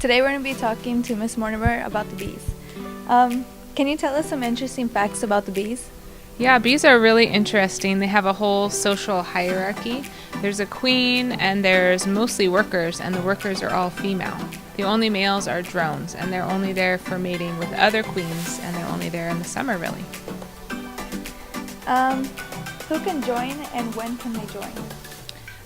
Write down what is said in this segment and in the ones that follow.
Today we're going to be talking to Miss Mortimer about the bees. Can you tell us some interesting facts about the bees? Yeah, bees are really interesting. They have a whole social hierarchy. There's a queen and there's mostly workers, and the workers are all female. The only males are drones, and they're only there for mating with other queens, and they're only there in the summer, really. Who can join and when can they join?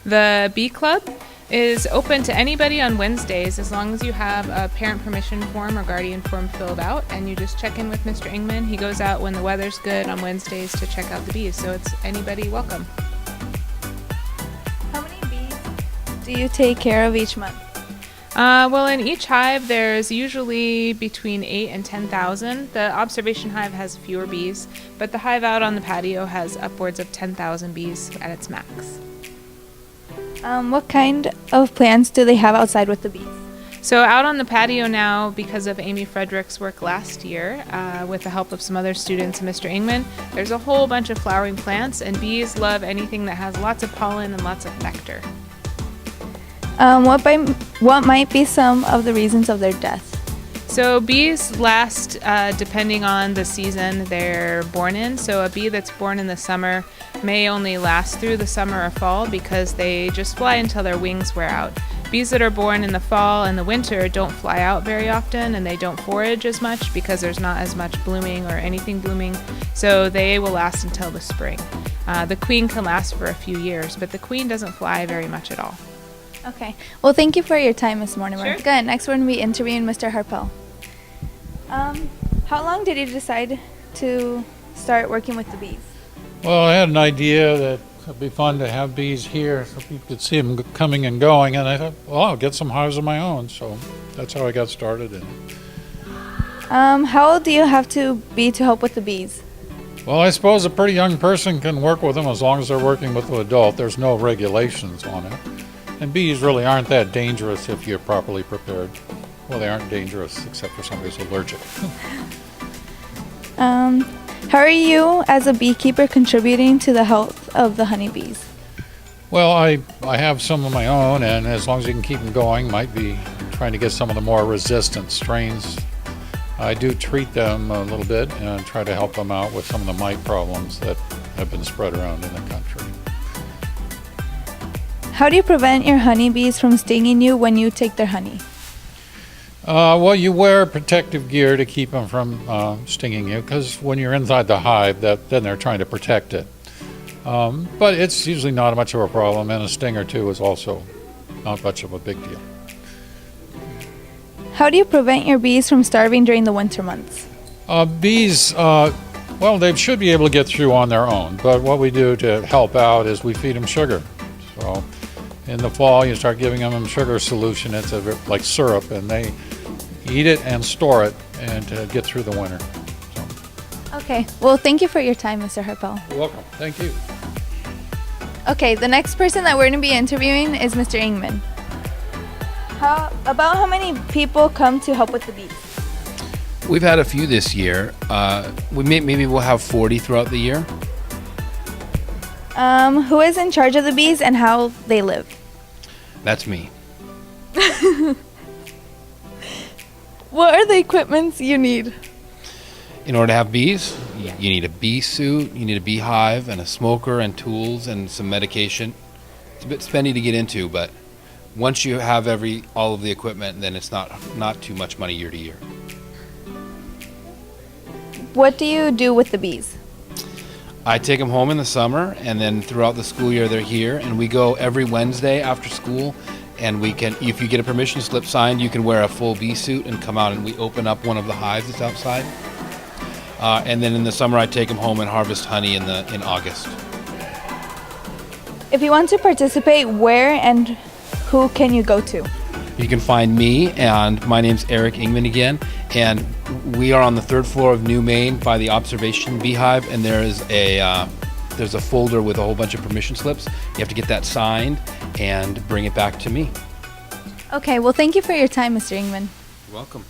The bee club is open to anybody on Wednesdays as long as you have a parent permission form or guardian form filled out, and you just check in with Mr. ENGMAN. He goes out when the weather's good on Wednesdays to check out the bees, so it's anybody welcome. How many bees do you take care of each month? Well, in each hive there's usually between 8 and 10,000. The observation hive has fewer bees, but the hive out on the patio has upwards of 10,000 bees at its max. What kind of plants do they have outside with the bees? So out on the patio now, because of Amy Frederick's work last year, with the help of some other students and Mr. ENGMAN, there's a whole bunch of flowering plants, and bees love anything that has lots of pollen and lots of nectar. What might be some of the reasons of their death? So bees last depending on the season they're born in. So a bee that's born in the summer may only last through the summer or fall because they just fly until their wings wear out. Bees that are born in the fall and the winter don't fly out very often, and they don't forage as much because there's not as much blooming or anything blooming, so they will last until the spring. The queen can last for a few years, but the queen doesn't fly very much at all. Okay. Well, thank you for your time, Ms. Mortimer. Sure. Good. Next we're going to be interviewing Mr. HARPEL. How long did you decide to start working with the bees? Well, I had an idea that it'd be fun to have bees here so people could see them coming and going, and I thought, well, I'll get some hives of my own, so that's how I got started in it. How old do you have to be to help with the bees? Well, I suppose a pretty young person can work with them as long as they're working with an adult. There's no regulations on it. And bees really aren't that dangerous if you're properly prepared. Well, they aren't dangerous except for somebody who's allergic. How are you, as a beekeeper, contributing to the health of the honeybees? Well, I have some of my own, and as long as you can keep them going, might be trying to get some of the more resistant strains. I do treat them a little bit and try to help them out with some of the mite problems that have been spread around in the country. How do you prevent your honeybees from stinging you when you take their honey? Well, you wear protective gear to keep them from stinging you, because when you're inside the hive, then they're trying to protect it. But it's usually not much of a problem, and a sting or two is also not much of a big deal. How do you prevent your bees from starving during the winter months? Bees, well, they should be able to get through on their own, but what we do to help out is we feed them sugar. So in the fall, you start giving them sugar solution. It's like syrup, and they eat it and store it and get through the winter. So. Okay. Well, thank you for your time, Mr. HARPEL. You're welcome. Thank you. Okay, the next person that we're going to be interviewing is Mr. ENGMAN. How many people come to help with the bees? We've had a few this year. Maybe we'll have 40 throughout the year. Who is in charge of the bees and how they live? That's me. What are the equipments you need? In order to have bees, you need a bee suit, you need a beehive, and a smoker, and tools, and some medication. It's a bit spendy to get into, but once you have all of the equipment, then it's not too much money year to year. What do you do with the bees? I take them home in the summer, and then throughout the school year they're here, and we go every Wednesday after school, and we can, if you get a permission slip signed, you can wear a full bee suit and come out, and we open up one of the hives that's outside. And then in the summer I take them home and harvest honey in August. If you want to participate, where and who can you go to? You can find me, and my name's Eric ENGMAN again, and we are on the 3rd floor of New Main by the observation beehive, and there's a folder with a whole bunch of permission slips. You have to get that signed and bring it back to me. Okay, well, thank you for your time, Mr. ENGMAN. You're welcome.